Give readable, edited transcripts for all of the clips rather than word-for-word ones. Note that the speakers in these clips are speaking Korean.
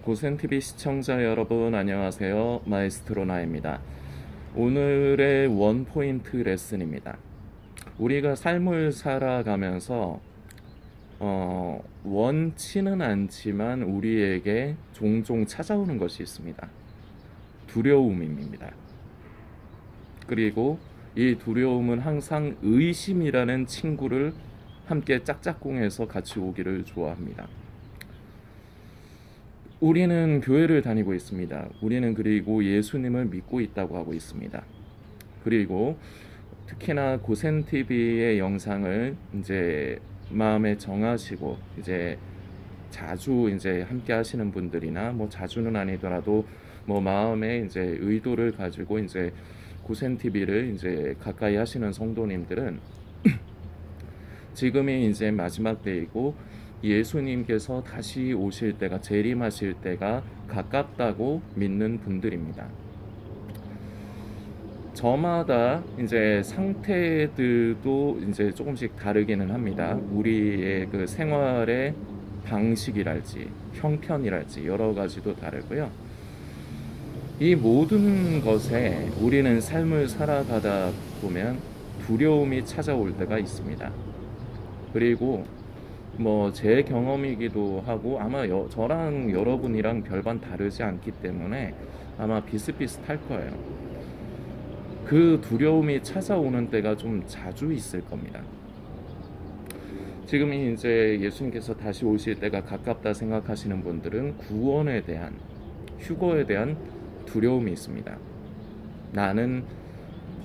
고센TV 시청자 여러분 안녕하세요. 마에스트로 나입니다. 오늘의 원포인트 레슨입니다. 우리가 삶을 살아가면서 원치는 않지만 우리에게 종종 찾아오는 것이 있습니다. 두려움입니다. 그리고 이 두려움은 항상 의심이라는 친구를 함께 짝짝꿍해서 같이 오기를 좋아합니다. 우리는 교회를 다니고 있습니다. 우리는 그리고 예수님을 믿고 있다고 하고 있습니다. 그리고 특히나 고센TV의 영상을 이제 마음에 정하시고 이제 자주 이제 함께 하시는 분들이나 뭐 자주는 아니더라도 뭐 마음에 이제 의도를 가지고 이제 고센TV를 이제 가까이 하시는 성도님들은 지금이 이제 마지막 때이고 예수님께서 다시 오실 때가 재림하실 때가 가깝다고 믿는 분들입니다. 저마다 이제 상태들도 이제 조금씩 다르기는 합니다. 우리의 그 생활의 방식이랄지 형편이랄지 여러 가지도 다르고요. 이 모든 것에 우리는 삶을 살아가다 보면 두려움이 찾아올 때가 있습니다. 그리고 뭐 제 경험이기도 하고 아마 저랑 여러분이랑 별반 다르지 않기 때문에 아마 비슷비슷할 거예요. 그 두려움이 찾아오는 때가 좀 자주 있을 겁니다. 지금이 이제 예수님께서 다시 오실 때가 가깝다 생각하시는 분들은 구원에 대한, 휴거에 대한 두려움이 있습니다. 나는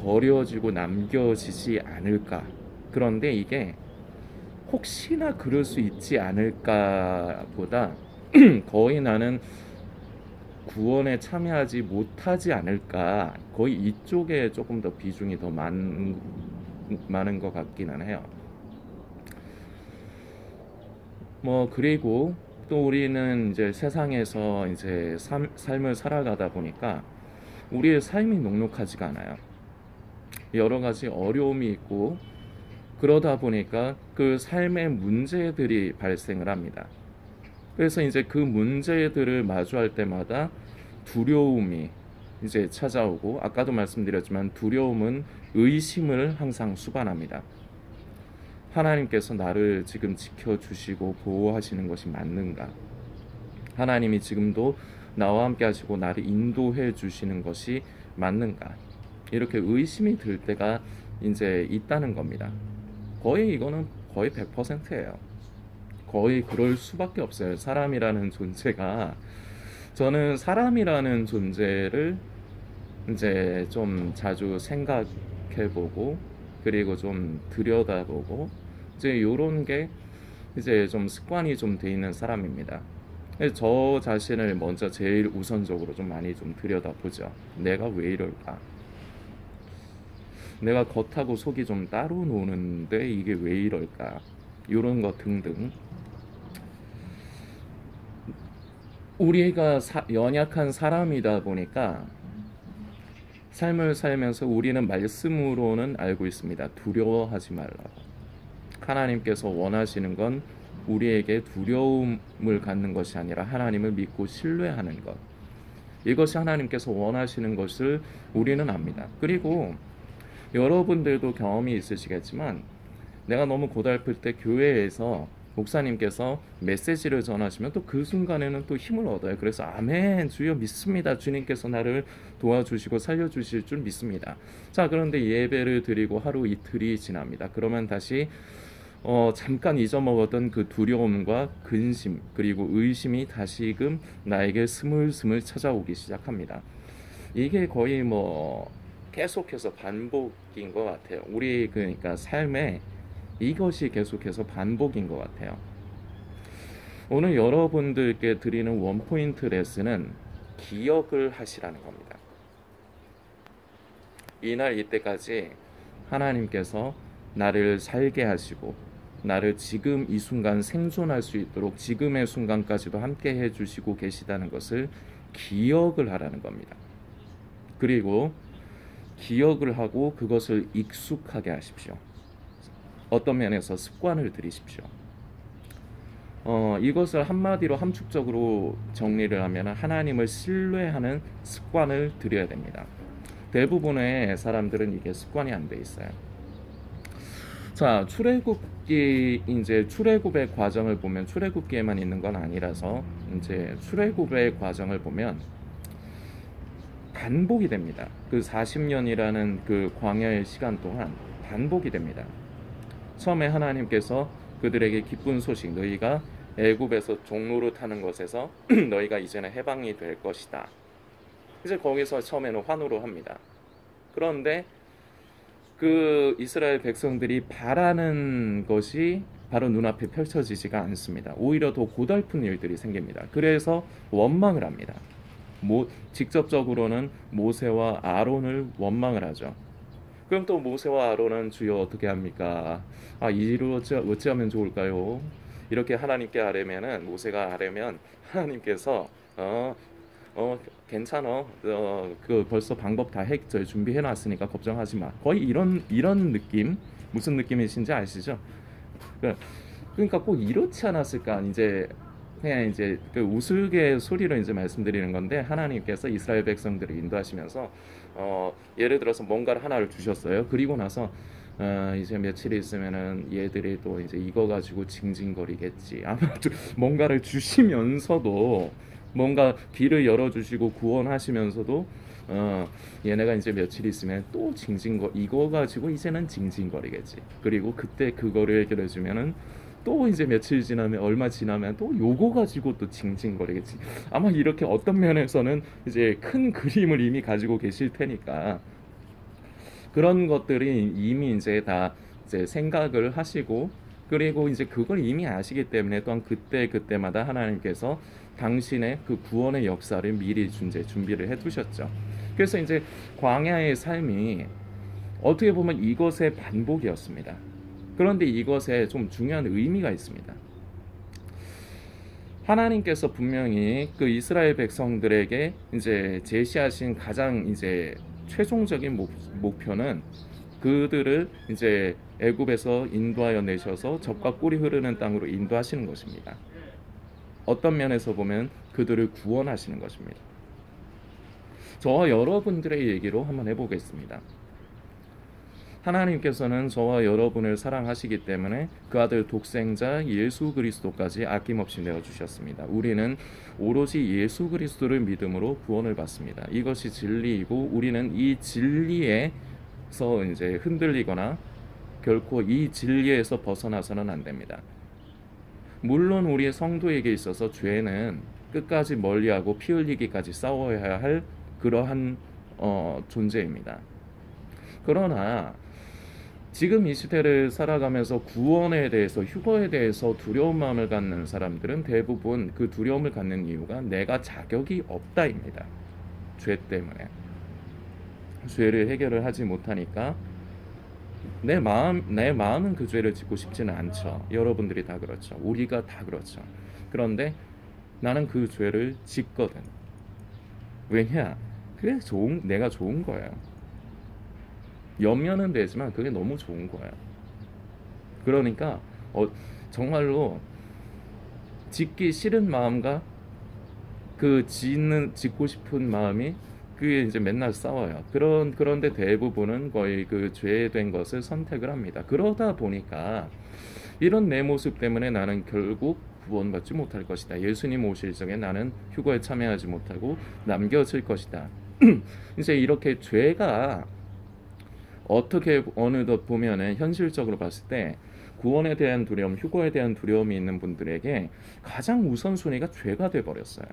버려지고 남겨지지 않을까. 그런데 이게 혹시나 그럴 수 있지 않을까 보다 거의 나는 구원에 참여하지 못하지 않을까, 거의 이쪽에 조금 더 비중이 더 많은 것 같기는 해요. 뭐 그리고 또 우리는 이제 세상에서 이제 삶을 살아가다 보니까 우리의 삶이 녹록하지가 않아요. 여러 가지 어려움이 있고 그러다 보니까 그 삶의 문제들이 발생을 합니다. 그래서 이제 그 문제들을 마주할 때마다 두려움이 이제 찾아오고, 아까도 말씀드렸지만 두려움은 의심을 항상 수반합니다. 하나님께서 나를 지금 지켜주시고 보호하시는 것이 맞는가? 하나님이 지금도 나와 함께 하시고 나를 인도해 주시는 것이 맞는가? 이렇게 의심이 들 때가 이제 있다는 겁니다. 거의 이거는 거의 100%예요. 거의 그럴 수밖에 없어요. 사람이라는 존재가, 저는 사람이라는 존재를 이제 좀 자주 생각해보고 그리고 좀 들여다보고 이제 요런 게 이제 좀 습관이 좀 돼 있는 사람입니다. 저 자신을 먼저 제일 우선적으로 좀 많이 좀 들여다보죠. 내가 왜 이럴까? 내가 겉하고 속이 좀 따로 노는데 이게 왜 이럴까? 이런 것 등등. 우리가 연약한 사람이다 보니까 삶을 살면서 우리는 말씀으로는 알고 있습니다. 두려워하지 말라고. 하나님께서 원하시는 건 우리에게 두려움을 갖는 것이 아니라 하나님을 믿고 신뢰하는 것. 이것이 하나님께서 원하시는 것을 우리는 압니다. 그리고 여러분들도 경험이 있으시겠지만 내가 너무 고달플 때 교회에서 목사님께서 메시지를 전하시면 또 그 순간에는 또 힘을 얻어요. 그래서 아멘, 주여 믿습니다. 주님께서 나를 도와주시고 살려주실 줄 믿습니다. 자, 그런데 예배를 드리고 하루 이틀이 지납니다. 그러면 다시 잠깐 잊어먹었던 그 두려움과 근심 그리고 의심이 다시금 나에게 스물스물 찾아오기 시작합니다. 이게 거의 뭐 계속해서 반복인 것 같아요. 우리 그러니까 삶에 이것이 계속해서 반복인 것 같아요. 오늘 여러분들께 드리는 원포인트 레슨은 기억을 하시라는 겁니다. 이날 이때까지 하나님께서 나를 살게 하시고 나를 지금 이 순간 생존할 수 있도록 지금의 순간까지도 함께 해주시고 계시다는 것을 기억을 하라는 겁니다. 그리고 기억을 하고 그것을 익숙하게 하십시오. 어떤 면에서 습관을 들이십시오. 이것을 한마디로 함축적으로 정리를 하면 하나님을 신뢰하는 습관을 들여야 됩니다. 대부분의 사람들은 이게 습관이 안 돼 있어요. 자, 출애굽기 이제 출애굽의 과정을 보면 출애굽기에만 있는 건 아니라서 이제 출애굽의 과정을 보면 반복이 됩니다. 그 40년이라는 그 광야의 시간 동안 반복이 됩니다. 처음에 하나님께서 그들에게 기쁜 소식, 너희가 애굽에서 종로를 타는 것에서 너희가 이제는 해방이 될 것이다. 이제 거기서 처음에는 환호를 합니다. 그런데 그 이스라엘 백성들이 바라는 것이 바로 눈앞에 펼쳐지지가 않습니다. 오히려 더 고달픈 일들이 생깁니다. 그래서 원망을 합니다. 직접적으로는 모세와 아론을 원망을 하죠. 그럼 또 모세와 아론은 주여 어떻게 합니까? 이를 어찌하면 좋을까요? 이렇게 하나님께 아뢰면은 모세가 아뢰면 하나님께서 괜찮아. 그 벌써 방법 다 준비해 놨으니까 걱정하지 마. 거의 이런 느낌. 무슨 느낌이신지 아시죠? 그러니까 꼭 이렇지 않았을까? 이제 그냥 이제 그 우스갯소리로 이제 말씀드리는 건데 하나님께서 이스라엘 백성들을 인도하시면서 예를 들어서 뭔가를 하나를 주셨어요. 그리고 나서 이제 며칠 있으면은 얘들이 또 이제 이거 가지고 징징거리겠지. 아마도 뭔가를 주시면서도 뭔가 길을 열어주시고 구원하시면서도 얘네가 이제 며칠 있으면 또 이거 가지고 이제는 징징거리겠지. 그리고 그때 그거를 해결해주면은 또 이제 며칠 지나면 얼마 지나면 또 요거 가지고 또 징징거리겠지. 아마 이렇게 어떤 면에서는 이제 큰 그림을 이미 가지고 계실 테니까 그런 것들이 이미 이제 다 이제 생각을 하시고 그리고 이제 그걸 이미 아시기 때문에 또한 그때마다 하나님께서 당신의 그 구원의 역사를 미리 준비를 해두셨죠. 그래서 이제 광야의 삶이 어떻게 보면 이것의 반복이었습니다. 그런데 이것에 좀 중요한 의미가 있습니다. 하나님께서 분명히 그 이스라엘 백성들에게 이제 제시하신 가장 이제 최종적인 목표는 그들을 이제 애굽에서 인도하여 내셔서 젖과 꿀이 흐르는 땅으로 인도하시는 것입니다. 어떤 면에서 보면 그들을 구원하시는 것입니다. 저와 여러분들의 얘기로 한번 해보겠습니다. 하나님께서는 저와 여러분을 사랑하시기 때문에 그 아들 독생자 예수 그리스도까지 아낌없이 내어주셨습니다. 우리는 오로지 예수 그리스도를 믿음으로 구원을 받습니다. 이것이 진리이고 우리는 이 진리에서 이제 흔들리거나 결코 이 진리에서 벗어나서는 안 됩니다. 물론 우리의 성도에게 있어서 죄는 끝까지 멀리하고 피 흘리기까지 싸워야 할 그러한 존재입니다. 그러나 지금 이 시대를 살아가면서 구원에 대해서 휴거에 대해서 두려운 마음을 갖는 사람들은 대부분 그 두려움을 갖는 이유가 내가 자격이 없다입니다. 죄 때문에. 죄를 해결을 하지 못하니까 내 마음은 그 죄를 짓고 싶지는 않죠. 여러분들이 다 그렇죠. 우리가 다 그렇죠. 그런데 나는 그 죄를 짓거든. 왜냐? 그게 내가 좋은 거예요. 염려는 되지만 그게 너무 좋은 거예요. 그러니까 정말로 짓기 싫은 마음과 그 짓고 싶은 마음이 그게 이제 맨날 싸워요. 그런데 대부분은 거의 그 죄된 것을 선택을 합니다. 그러다 보니까 이런 내 모습 때문에 나는 결국 구원받지 못할 것이다. 예수님 오실 적에 나는 휴거에 참여하지 못하고 남겨질 것이다. 이제 이렇게 죄가 어떻게 어느덧 보면은 현실적으로 봤을 때 구원에 대한 두려움, 휴거에 대한 두려움이 있는 분들에게 가장 우선순위가 죄가 돼버렸어요.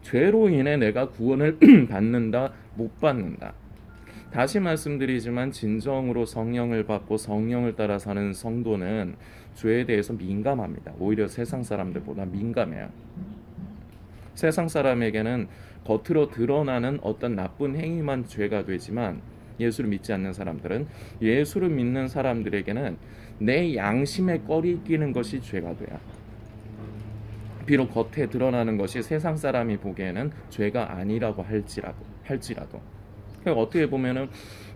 죄로 인해 내가 구원을 받는다, 못 받는다. 다시 말씀드리지만 진정으로 성령을 받고 성령을 따라 사는 성도는 죄에 대해서 민감합니다. 오히려 세상 사람들보다 민감해요. 세상 사람에게는 겉으로 드러나는 어떤 나쁜 행위만 죄가 되지만 예수를 믿지 않는 사람들은 예수를 믿는 사람들에게는 내 양심에 꺼리 끼는 것이 죄가 돼요. 비록 겉에 드러나는 것이 세상 사람이 보기에는 죄가 아니라고 할지라도 그러니까 어떻게 보면은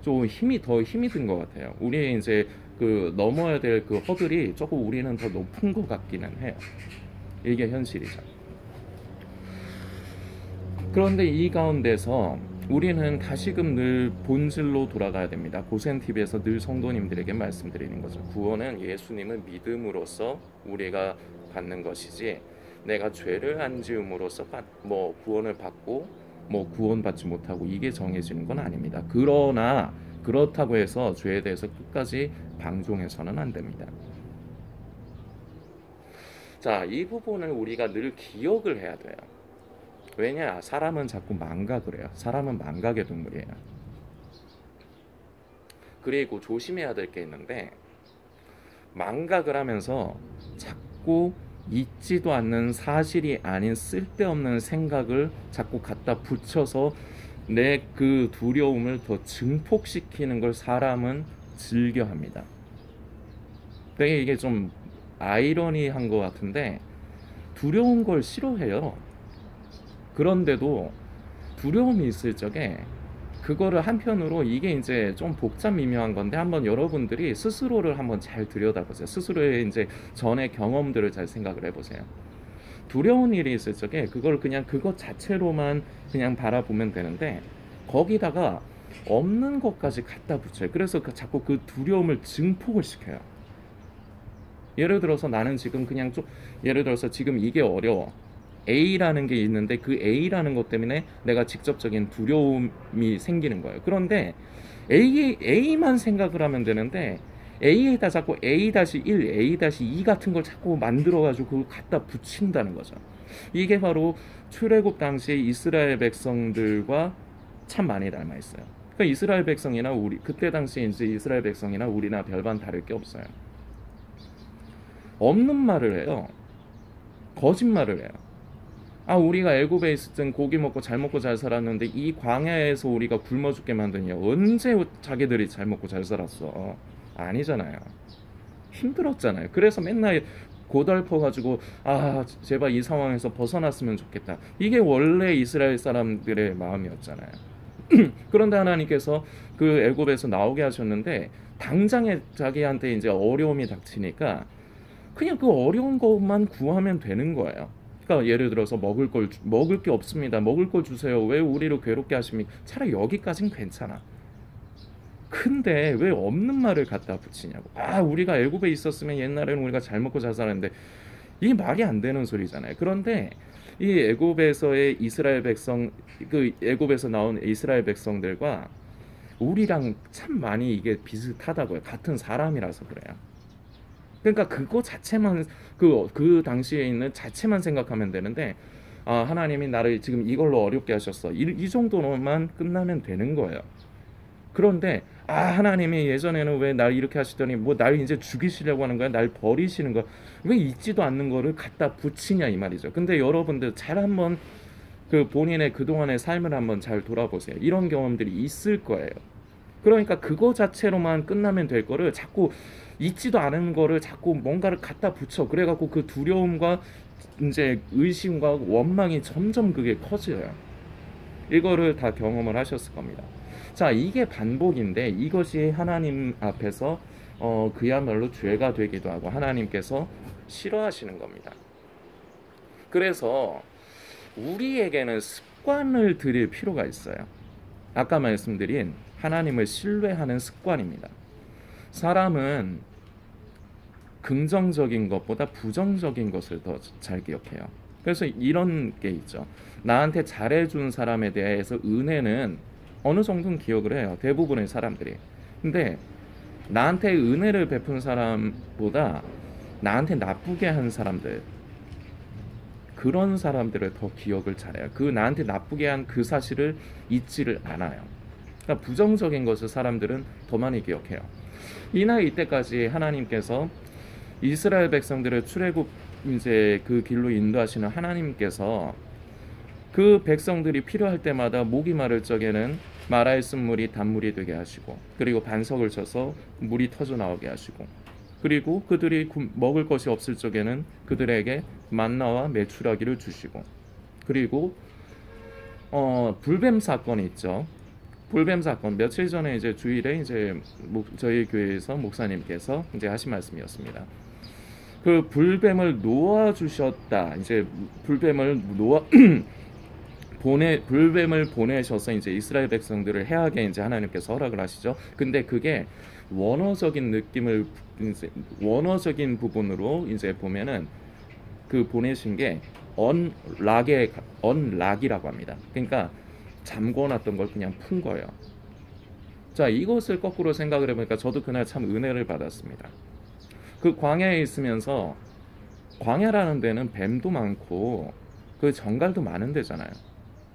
좀 더 힘이 든 것 같아요. 우리 이제 그 넘어야 될 그 허들이 조금 우리는 더 높은 것 같기는 해요. 이게 현실이죠. 그런데 이 가운데서 우리는 다시금 늘 본질로 돌아가야 됩니다. 고센TV에서 늘 성도님들에게 말씀드리는 거죠. 구원은 예수님을 믿음으로써 우리가 받는 것이지, 내가 죄를 안 지음으로써 뭐 구원을 받고 뭐 구원받지 못하고 이게 정해지는 건 아닙니다. 그러나 그렇다고 해서 죄에 대해서 끝까지 방종해서는 안 됩니다. 자, 이 부분을 우리가 늘 기억을 해야 돼요. 왜냐? 사람은 자꾸 망각을 해요. 사람은 망각의 동물이에요. 그리고 조심해야 될 게 있는데, 망각을 하면서 자꾸 있지도 않는 사실이 아닌 쓸데없는 생각을 자꾸 갖다 붙여서 내 그 두려움을 더 증폭시키는 걸 사람은 즐겨합니다. 되게 이게 좀 아이러니한 것 같은데, 두려운 걸 싫어해요. 그런데도 두려움이 있을 적에 그거를 한편으로, 이게 이제 좀 복잡 미묘한 건데 한번 여러분들이 스스로를 한번 잘 들여다보세요. 스스로의 이제 전의 경험들을 잘 생각을 해보세요. 두려운 일이 있을 적에 그걸 그냥 그것 자체로만 그냥 바라보면 되는데, 거기다가 없는 것까지 갖다 붙여요. 그래서 자꾸 그 두려움을 증폭을 시켜요. 예를 들어서 나는 지금 그냥 좀, 예를 들어서 지금 이게 어려워. A라는 게 있는데 그 A라는 것 때문에 내가 직접적인 두려움이 생기는 거예요. 그런데 A만 생각을 하면 되는데, A에다 자꾸 A-1, A-2 같은 걸 자꾸 만들어가지고 그걸 갖다 붙인다는 거죠. 이게 바로 출애굽 당시에 이스라엘 백성들과 참 많이 닮아 있어요. 그러니까 이스라엘 백성이나 우리, 그때 당시에 이제 이스라엘 백성이나 우리나 별반 다를 게 없어요. 없는 말을 해요. 거짓말을 해요. 아, 우리가 애굽에 있을 땐 고기 먹고 잘 먹고 잘 살았는데 이 광야에서 우리가 굶어 죽게 만드냐. 언제 자기들이 잘 먹고 잘 살았어? 아니잖아요. 힘들었잖아요. 그래서 맨날 고달퍼가지고, 아, 제발 이 상황에서 벗어났으면 좋겠다. 이게 원래 이스라엘 사람들의 마음이었잖아요. 그런데 하나님께서 그 애굽에서 나오게 하셨는데, 당장에 자기한테 이제 어려움이 닥치니까 그냥 그 어려운 것만 구하면 되는 거예요. 그러니까 예를 들어서 먹을 게 없습니다. 먹을 걸 주세요. 왜 우리를 괴롭게 하십니까? 차라리 여기까진 괜찮아. 근데 왜 없는 말을 갖다 붙이냐고. 아, 우리가 애굽에 있었으면 옛날에는 우리가 잘 먹고 잘 살았는데, 이게 말이 안 되는 소리잖아요. 그런데 이 애굽에서의 이스라엘 백성, 그 애굽에서 나온 이스라엘 백성들과 우리랑 참 많이 이게 비슷하다고요. 같은 사람이라서 그래요. 그러니까 그거 자체만, 그 당시에 있는 자체만 생각하면 되는데, 아, 하나님이 나를 지금 이걸로 어렵게 하셨어. 이 정도로만 끝나면 되는 거예요. 그런데 아, 하나님이 예전에는 왜 날 이렇게 하시더니 뭐 날 이제 죽이시려고 하는 거야? 날 버리시는 거야? 왜 있지도 않는 거를 갖다 붙이냐 이 말이죠. 근데 여러분들 잘 한번 그 본인의 그동안의 삶을 한번 잘 돌아보세요. 이런 경험들이 있을 거예요. 그러니까 그거 자체로만 끝나면 될 거를 자꾸 있지도 않은 거를 자꾸 뭔가를 갖다 붙여. 그래갖고 그 두려움과 이제 의심과 원망이 점점 그게 커져요. 이거를 다 경험을 하셨을 겁니다. 자, 이게 반복인데 이것이 하나님 앞에서 그야말로 죄가 되기도 하고 하나님께서 싫어하시는 겁니다. 그래서 우리에게는 습관을 들일 필요가 있어요. 아까 말씀드린 하나님을 신뢰하는 습관입니다. 사람은 긍정적인 것보다 부정적인 것을 더 잘 기억해요. 그래서 이런 게 있죠. 나한테 잘해준 사람에 대해서 은혜는 어느 정도는 기억을 해요. 대부분의 사람들이. 근데 나한테 은혜를 베푼 사람보다 나한테 나쁘게 한 사람들, 그런 사람들을 더 기억을 잘해요. 그 나한테 나쁘게 한 그 사실을 잊지를 않아요. 그러니까 부정적인 것을 사람들은 더 많이 기억해요. 이날 이때까지 하나님께서 이스라엘 백성들을 출애굽 이제 그 길로 인도하시는 하나님께서 그 백성들이 필요할 때마다 목이 마를 적에는 마라의 쓴물이 단물이 되게 하시고, 그리고 반석을 쳐서 물이 터져 나오게 하시고, 그리고 그들이 먹을 것이 없을 적에는 그들에게 만나와 메추라기를 주시고, 그리고 불뱀 사건이 있죠. 불뱀 사건 며칠 전에 이제 주일에 이제 저희 교회에서 목사님께서 이제 하신 말씀이었습니다. 그 불뱀을 놓아 주셨다. 이제 불뱀을 놓아 불뱀을 보내셔서 이제 이스라엘 백성들을 해하게 이제 하나님께서 허락을 하시죠. 근데 그게 원어적인 느낌을 이제 원어적인 부분으로 이제 보면은 그 보내신 게 언락이라고 합니다. 그러니까 잠궈놨던 걸 그냥 푼 거예요. 자, 이것을 거꾸로 생각을 해보니까 저도 그날 참 은혜를 받았습니다. 그 광야에 있으면서 광야라는 데는 뱀도 많고 그 정갈도 많은 데잖아요.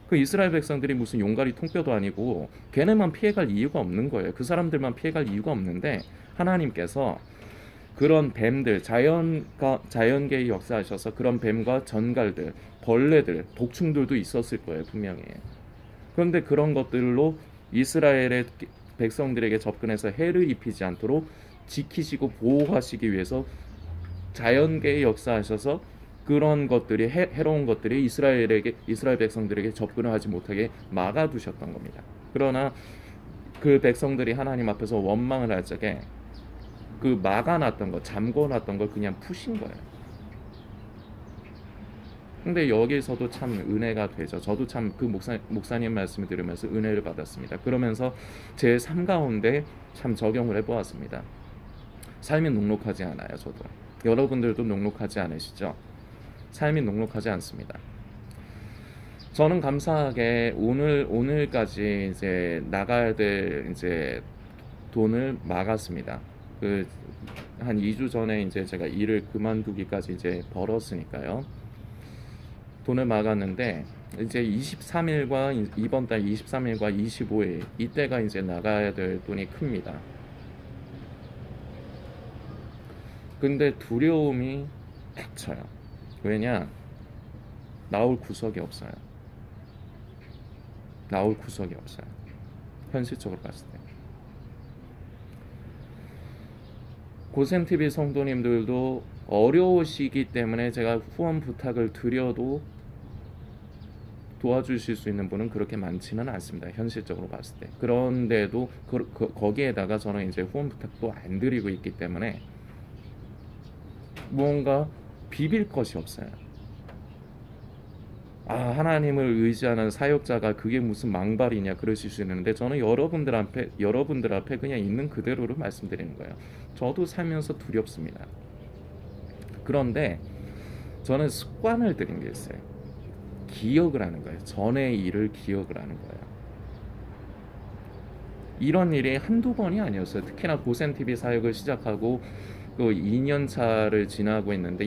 그 이스라엘 백성들이 무슨 용가리 통뼈도 아니고 걔네만 피해갈 이유가 없는 거예요. 그 사람들만 피해갈 이유가 없는데 하나님께서 그런 뱀들, 자연계의 역사하셔서 그런 뱀과 전갈들, 벌레들, 독충들도 있었을 거예요, 분명히. 그런데 그런 것들로 이스라엘의 백성들에게 접근해서 해를 입히지 않도록 지키시고 보호하시기 위해서 자연계의 역사하셔서 그런 것들이 해로운 것들이 이스라엘 백성들에게 접근을 하지 못하게 막아두셨던 겁니다. 그러나 그 백성들이 하나님 앞에서 원망을 할 적에 그 막아놨던 거, 잠궈놨던 걸 그냥 푸신 거예요. 근데 여기서도 참 은혜가 되죠. 저도 참 그 목사님 말씀을 들으면서 은혜를 받았습니다. 그러면서 제 삶 가운데 참 적용을 해보았습니다. 삶이 녹록하지 않아요, 저도. 여러분들도 녹록하지 않으시죠? 삶이 녹록하지 않습니다. 저는 감사하게 오늘까지 이제 나가야 될 이제 돈을 막았습니다. 그 한 2주 전에 이제 제가 일을 그만두기까지 이제 벌었으니까요. 돈을 막았는데 이제 23일과 이번 달 23일과 25일 이때가 이제 나가야 될 돈이 큽니다. 근데 두려움이 닥쳐요. 왜냐? 나올 구석이 없어요. 나올 구석이 없어요. 현실적으로 봤을 때. 고샘TV 성도님들도 어려우시기 때문에 제가 후원 부탁을 드려도 도와주실 수 있는 분은 그렇게 많지는 않습니다. 현실적으로 봤을 때. 그런데도 거기에다가 저는 이제 후원 부탁도 안 드리고 있기 때문에 무언가 비빌 것이 없어요. 하나님을 의지하는 사역자가 그게 무슨 망발이냐 그러실 수 있는데 저는 여러분들 앞에 그냥 있는 그대로를 말씀드리는 거예요. 저도 살면서 두렵습니다. 그런데 저는 습관을 들인 게 있어요. 기억을 하는 거예요. 전의 일을 기억을 하는 거예요. 이런 일이 한두 번이 아니었어요. 특히나 고샘TV 사역을 시작하고 그 2년 차를 지나고 있는데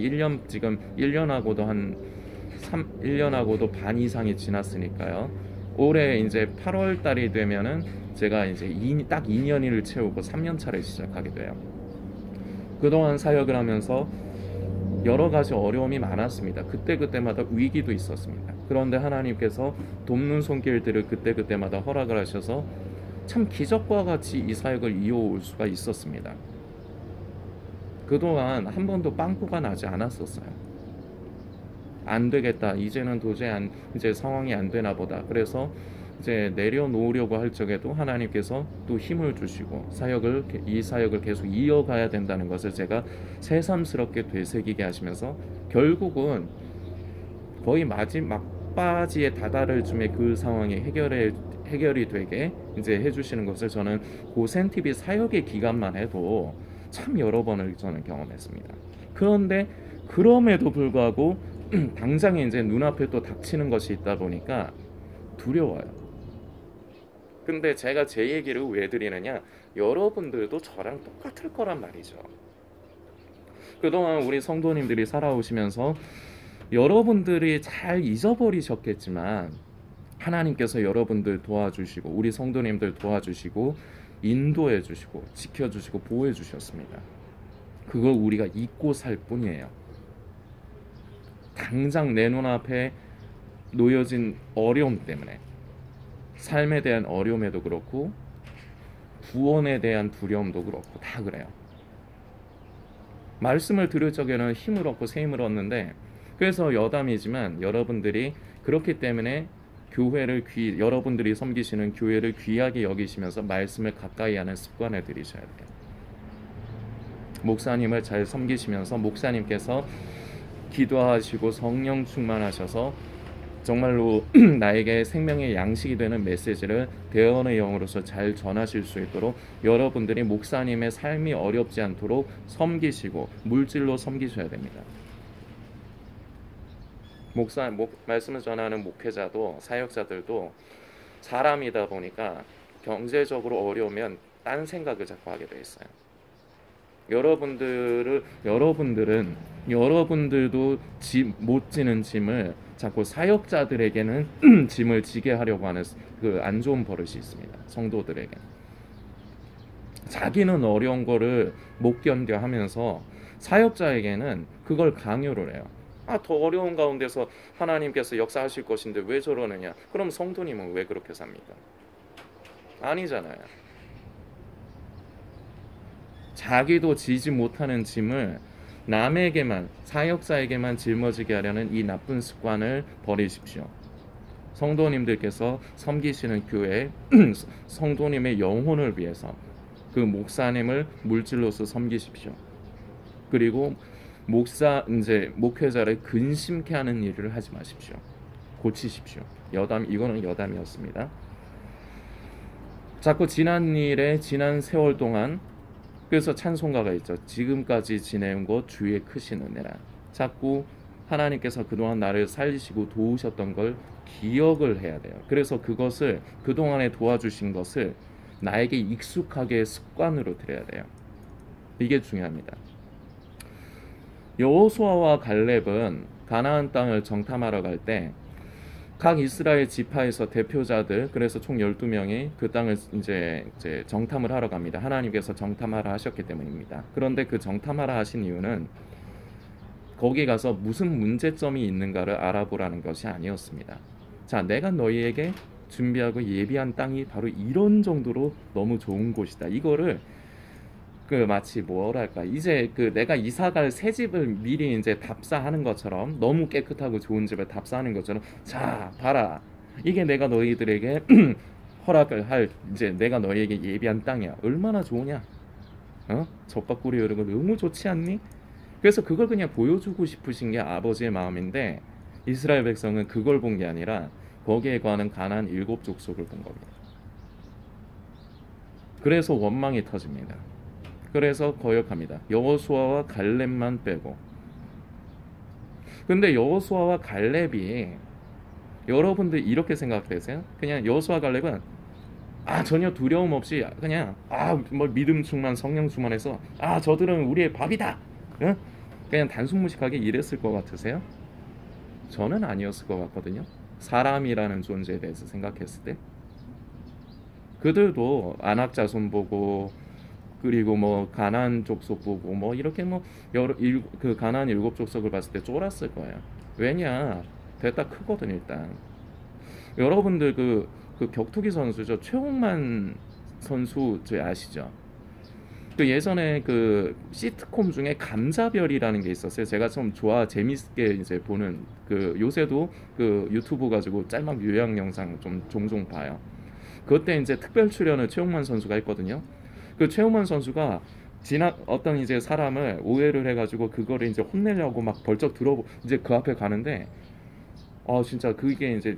1년하고도 반 이상이 지났으니까요. 올해 이제 8월 달이 되면은 제가 이제 딱 2년을 채우고 3년 차를 시작하게 돼요. 그동안 사역을 하면서 여러 가지 어려움이 많았습니다. 그때마다 위기도 있었습니다. 그런데 하나님께서 돕는 손길들을 그때마다 허락을 하셔서 참 기적과 같이 이 사역을 이어올 수가 있었습니다. 그동안 한 번도 빵꾸가 나지 않았었어요. 안 되겠다. 이제는 도저히 이제 상황이 안 되나 보다. 그래서 이제 내려놓으려고 할 적에도 하나님께서 또 힘을 주시고 이 사역을 계속 이어가야 된다는 것을 제가 새삼스럽게 되새기게 하시면서 결국은 거의 막바지에 다다를 쯤에 그 상황이 해결이 되게 이제 해주시는 것을 저는 고샘TV 사역의 기간만 해도 참 여러 번을 저는 경험했습니다. 그런데 그럼에도 불구하고 당장에 이제 눈앞에 또 닥치는 것이 있다 보니까 두려워요. 근데 제가 제 얘기를 왜 드리느냐? 여러분들도 저랑 똑같을 거란 말이죠. 그동안 우리 성도님들이 살아오시면서 여러분들이 잘 잊어버리셨겠지만 하나님께서 여러분들 도와주시고 우리 성도님들 도와주시고 인도해 주시고 지켜주시고 보호해 주셨습니다. 그걸 우리가 잊고 살 뿐이에요. 당장 내 눈앞에 놓여진 어려움 때문에 삶에 대한 어려움에도 그렇고 구원에 대한 두려움도 그렇고 다 그래요. 말씀을 들을 적에는 힘을 얻고 새 힘을 얻는데 그래서 여담이지만 여러분들이 그렇기 때문에 여러분들이 섬기시는 교회를 귀하게 여기시면서 말씀을 가까이 하는 습관을 들이셔야 돼요. 목사님을 잘 섬기시면서 목사님께서 기도하시고 성령 충만하셔서 정말로 나에게 생명의 양식이 되는 메시지를 대언의 영으로서 잘 전하실 수 있도록 여러분들이 목사님의 삶이 어렵지 않도록 섬기시고 물질로 섬기셔야 됩니다. 말씀을 전하는 목회자도 사역자들도 사람이다 보니까 경제적으로 어려우면 딴 생각을 자꾸 하게 돼 있어요. 여러분들도 못 지는 짐을 자꾸 사역자들에게는 짐을 지게 하려고 하는 그 안 좋은 버릇이 있습니다. 성도들에게 자기는 어려운 거를 못 견뎌 하면서 사역자에게는 그걸 강요를 해요. 더 어려운 가운데서 하나님께서 역사하실 것인데 왜 저러느냐? 그럼 성도님은 왜 그렇게 삽니까? 아니잖아요. 자기도 지지 못하는 짐을 남에게만, 사역자에게만 짊어지게 하려는 이 나쁜 습관을 버리십시오. 성도님들께서 섬기시는 교회 성도님의 영혼을 위해서 그 목사님을 물질로서 섬기십시오. 그리고 목회자를 근심케 하는 일을 하지 마십시오. 고치십시오. 이거는 여담이었습니다. 자꾸 지난 세월 동안 그래서 찬송가가 있죠. 지금까지 지내온 것 주의 크신 은혜라. 자꾸 하나님께서 그동안 나를 살리시고 도우셨던 걸 기억을 해야 돼요. 그래서 그것을 그동안에 도와주신 것을 나에게 익숙하게 습관으로 들여야 돼요. 이게 중요합니다. 여호수아와 갈렙은 가나안 땅을 정탐하러 갈 때 각 이스라엘 지파에서 대표자들, 그래서 총 12명이 그 땅을 이제 정탐을 하러 갑니다. 하나님께서 정탐하라 하셨기 때문입니다. 그런데 그 정탐하라 하신 이유는 거기 가서 무슨 문제점이 있는가를 알아보라는 것이 아니었습니다. 자, 내가 너희에게 준비하고 예비한 땅이 바로 이런 정도로 너무 좋은 곳이다. 이거를 마치 뭐랄까, 이제 내가 이사갈 새 집을 미리 이제 답사하는 것처럼, 너무 깨끗하고 좋은 집을 답사하는 것처럼, 자 봐라, 이게 내가 너희들에게 허락을 할, 이제 내가 너희에게 예비한 땅이야. 얼마나 좋으냐? 젖과 꿀이 흐르고 너무 좋지 않니? 그래서 그걸 그냥 보여주고 싶으신 게 아버지의 마음인데, 이스라엘 백성은 그걸 본 게 아니라 거기에 관한 가나안 7족속을 본 겁니다. 그래서 원망이 터집니다. 그래서 거역합니다. 여호수아와 갈렙만 빼고. 근데 여호수아와 갈렙이, 여러분들 이렇게 생각하세요? 그냥 여호수아 갈렙은 전혀 두려움 없이 그냥 믿음 충만, 성령 충만해서 저들은 우리의 밥이다, 그냥 단순무식하게 이랬을 것 같으세요? 저는 아니었을 것 같거든요. 사람이라는 존재에 대해서 생각했을 때 그들도 안악 자손 보고, 그리고 가나안 족속 보고 이렇게 그 가나안 7족속을 봤을 때 쫄았을 거예요. 왜냐, 대따 크거든. 일단 여러분들 그 격투기 선수죠, 최홍만 선수 아시죠? 그 예전에 그 시트콤 중에 감자별이라는 게 있었어요. 제가 좀 재밌게 이제 보는, 요새도 그 유튜브 가지고 짤막 요약 영상 좀 종종 봐요. 그때 이제 특별 출연을 최홍만 선수가 했거든요. 그 최홍만 선수가 어떤 이제 사람을 오해를 해가지고 그거를 이제 혼내려고 막 벌쩍 이제 그 앞에 가는데, 진짜 그게 이제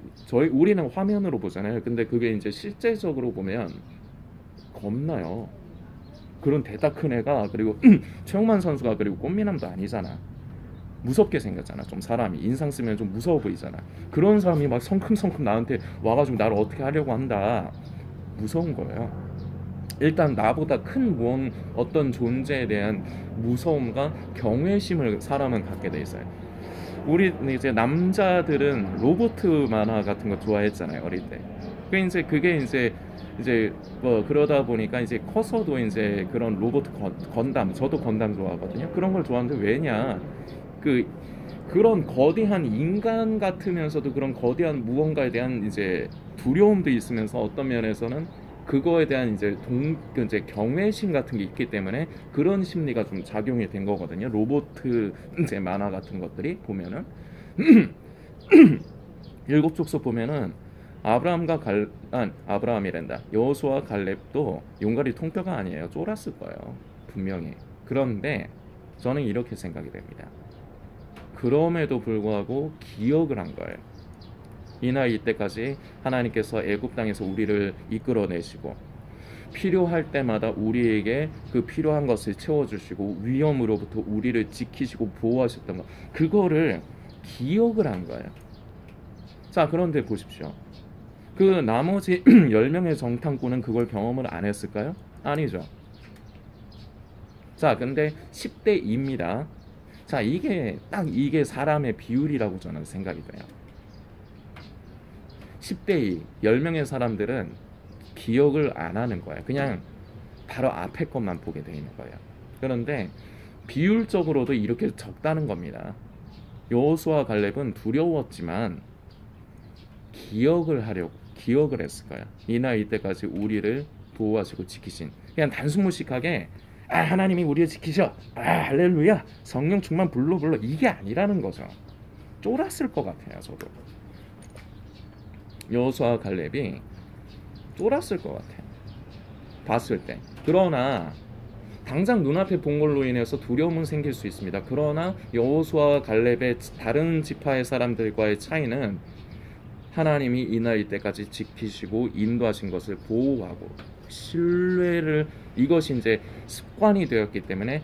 우리는 화면으로 보잖아요. 근데 그게 이제 실제적으로 보면 겁나요. 그런 대따 큰 애가, 그리고 최홍만 선수가 그리고 꽃미남도 아니잖아. 무섭게 생겼잖아. 좀 사람이 인상 쓰면 좀 무서워 보이잖아. 그런 사람이 막 성큼성큼 나한테 와가지고 나를 어떻게 하려고 한다. 무서운 거예요. 일단 나보다 큰 어떤 존재에 대한 무서움과 경외심을 사람은 갖게 돼 있어요. 우리 이제 남자들은 로봇 만화 같은 거 좋아했잖아요, 어릴 때. 그게 이제 그러다 보니까 이제 커서도 이제 그런 로봇 건담, 저도 건담 좋아하거든요. 그런 걸 좋아하는데, 왜냐, 그런 거대한 인간 같으면서도 그런 거대한 무언가에 대한 이제 두려움도 있으면서, 어떤 면에서는 그거에 대한 이제 경외심 같은 게 있기 때문에 그런 심리가 좀 작용이 된 거거든요. 로봇 이제 만화 같은 것들이 보면은 7족속 보면은 아브라함이란다. 여호수아 갈렙도 용가리 통뼈가 아니에요. 쫄았을 거예요. 분명히. 그런데 저는 이렇게 생각이 됩니다. 그럼에도 불구하고 기억을 한 거예요. 이날 이때까지 하나님께서 애굽 땅에서 우리를 이끌어내시고 필요할 때마다 우리에게 그 필요한 것을 채워주시고 위험으로부터 우리를 지키시고 보호하셨던 것, 그거를 기억을 한 거예요. 자, 그런데 보십시오. 그 나머지 10명의 정탐꾼은 그걸 경험을 안 했을까요? 아니죠. 자, 근데 10대 2입니다. 자, 이게 사람의 비율이라고 저는 생각이 돼요. 10대 2, 10명의 사람들은 기억을 안 하는 거예요. 그냥 바로 앞에 것만 보게 돼 있는 거예요. 그런데 비율적으로도 이렇게 적다는 겁니다. 여호수아 갈렙은 두려웠지만 기억을 했을 거야. 이날 이때까지 우리를 보호하시고 지키신, 그냥 단순무식하게 하나님이 우리를 지키셔, 할렐루야, 성령 충만 불러 이게 아니라는 거죠. 쫄았을 것 같아요. 저도 여호수아 갈렙이 쫄았을 것 같아요. 봤을 때. 그러나 당장 눈앞에 본 걸로 인해서 두려움은 생길 수 있습니다. 그러나 여호수아 갈렙의 다른 지파의 사람들과의 차이는 하나님이 이날 이때까지 지키시고 인도하신 것을 보호하고 신뢰를, 이것이 이제 습관이 되었기 때문에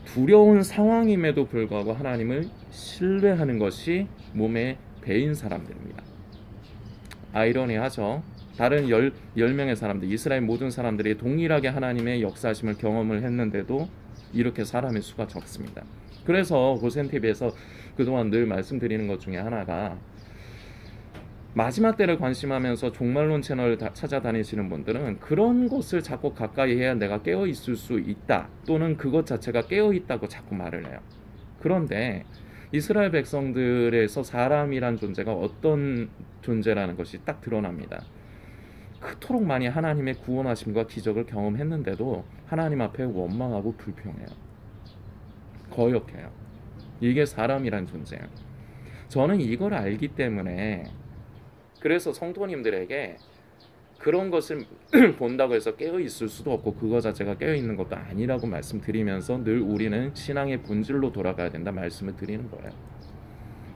두려운 상황임에도 불구하고 하나님을 신뢰하는 것이 몸에 배인 사람들입니다. 아이러니하죠. 다른 10명의 사람들, 이스라엘 모든 사람들이 동일하게 하나님의 역사하심을 경험을 했는데도 이렇게 사람의 수가 적습니다. 그래서 고센TV에서 그동안 늘 말씀드리는 것 중에 하나가, 마지막 때를 관심하면서 종말론 채널을 찾아다니시는 분들은 그런 것을 자꾸 가까이 해야 내가 깨어있을 수 있다, 또는 그것 자체가 깨어있다고 자꾸 말을 해요. 그런데 이스라엘 백성들에서 사람이란 존재가 어떤 존재라는 것이 딱 드러납니다. 그토록 많이 하나님의 구원하심과 기적을 경험했는데도 하나님 앞에 원망하고 불평해요. 거역해요. 이게 사람이란 존재예요. 저는 이걸 알기 때문에, 그래서 성도님들에게 그런 것을 본다고 해서 깨어있을 수도 없고 그거 자체가 깨어있는 것도 아니라고 말씀드리면서 늘 우리는 신앙의 본질로 돌아가야 된다 말씀을 드리는 거예요.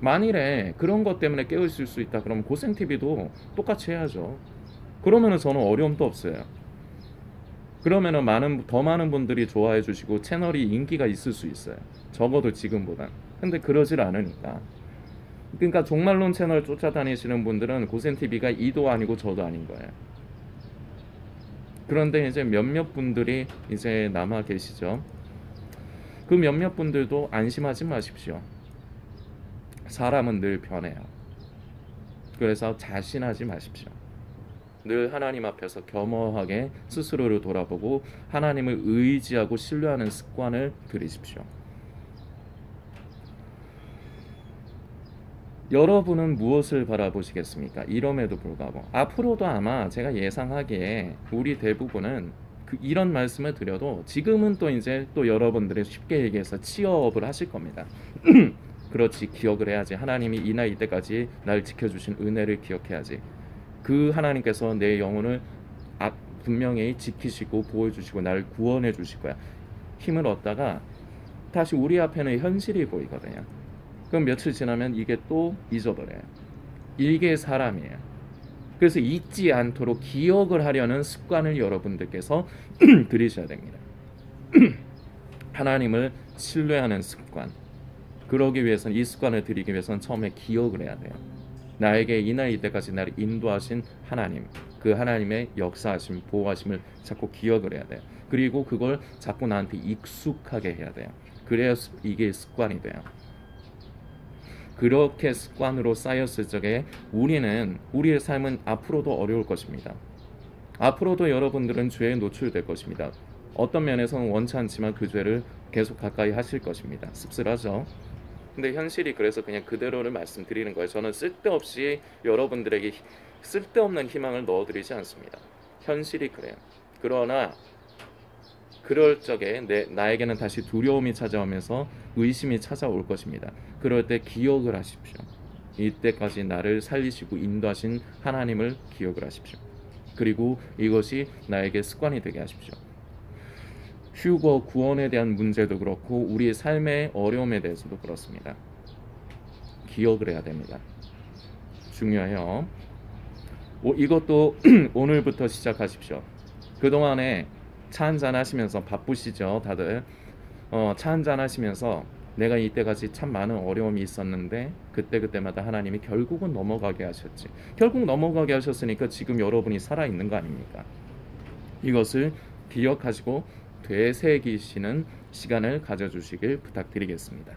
만일에 그런 것 때문에 깨어있을 수 있다 그러면 고생TV도 똑같이 해야죠. 그러면은 저는 어려움도 없어요. 그러면은 더 많은 분들이 좋아해 주시고 채널이 인기가 있을 수 있어요. 적어도 지금보단. 근데 그러질 않으니까. 그러니까 종말론 채널 쫓아다니시는 분들은 고센TV가 이도 아니고 저도 아닌 거예요. 그런데 이제 몇몇 분들이 이제 남아 계시죠. 그 몇몇 분들도 안심하지 마십시오. 사람은 늘 변해요. 그래서 자신하지 마십시오. 늘 하나님 앞에서 겸허하게 스스로를 돌아보고 하나님을 의지하고 신뢰하는 습관을 들이십시오. 여러분은 무엇을 바라보시겠습니까? 이럼에도 불구하고 앞으로도 아마 제가 예상하기에 우리 대부분은 이런 말씀을 드려도 지금은 또 이제 또 여러분들이 쉽게 얘기해서 취업을 하실 겁니다. 그렇지, 기억을 해야지. 하나님이 이날 이때까지 날 지켜주신 은혜를 기억해야지. 그 하나님께서 내 영혼을 분명히 지키시고 보호해주시고 날 구원해 주실 거야. 힘을 얻다가 다시 우리 앞에는 현실이 보이거든요. 그럼 며칠 지나면 이게 또 잊어버려요. 이게 사람이에요. 그래서 잊지 않도록 기억을 하려는 습관을 여러분들께서 들이셔야 됩니다. 하나님을 신뢰하는 습관. 그러기 위해서는, 이 습관을 들이기 위해서는 처음에 기억을 해야 돼요. 나에게 이날 이때까지 나를 인도하신 하나님, 그 하나님의 역사하심, 보호하심을 자꾸 기억을 해야 돼요. 그리고 그걸 자꾸 나한테 익숙하게 해야 돼요. 그래야 이게 습관이 돼요. 그렇게 습관으로 쌓였을 적에 우리의 삶은 앞으로도 어려울 것입니다. 앞으로도 여러분들은 죄에 노출될 것입니다. 어떤 면에서는 원치 않지만 그 죄를 계속 가까이 하실 것입니다. 씁쓸하죠. 근데 현실이 그래서 그냥 그대로를 말씀드리는 거예요. 저는 쓸데없이 여러분들에게 쓸데없는 희망을 넣어드리지 않습니다. 현실이 그래요. 그러나 그럴 적에 나에게는 다시 두려움이 찾아오면서 의심이 찾아올 것입니다. 그럴 때 기억을 하십시오. 이때까지 나를 살리시고 인도하신 하나님을 기억을 하십시오. 그리고 이것이 나에게 습관이 되게 하십시오. 휴거 구원에 대한 문제도 그렇고 우리의 삶의 어려움에 대해서도 그렇습니다. 기억을 해야 됩니다. 중요해요. 이것도 오늘부터 시작하십시오. 그동안에 차 한잔 하시면서 바쁘시죠 다들. 차 한잔 하시면서 내가 이때까지 참 많은 어려움이 있었는데 그때마다 하나님이 결국은 넘어가게 하셨지. 결국 넘어가게 하셨으니까 지금 여러분이 살아있는 거 아닙니까? 이것을 기억하시고 되새기시는 시간을 가져주시길 부탁드리겠습니다.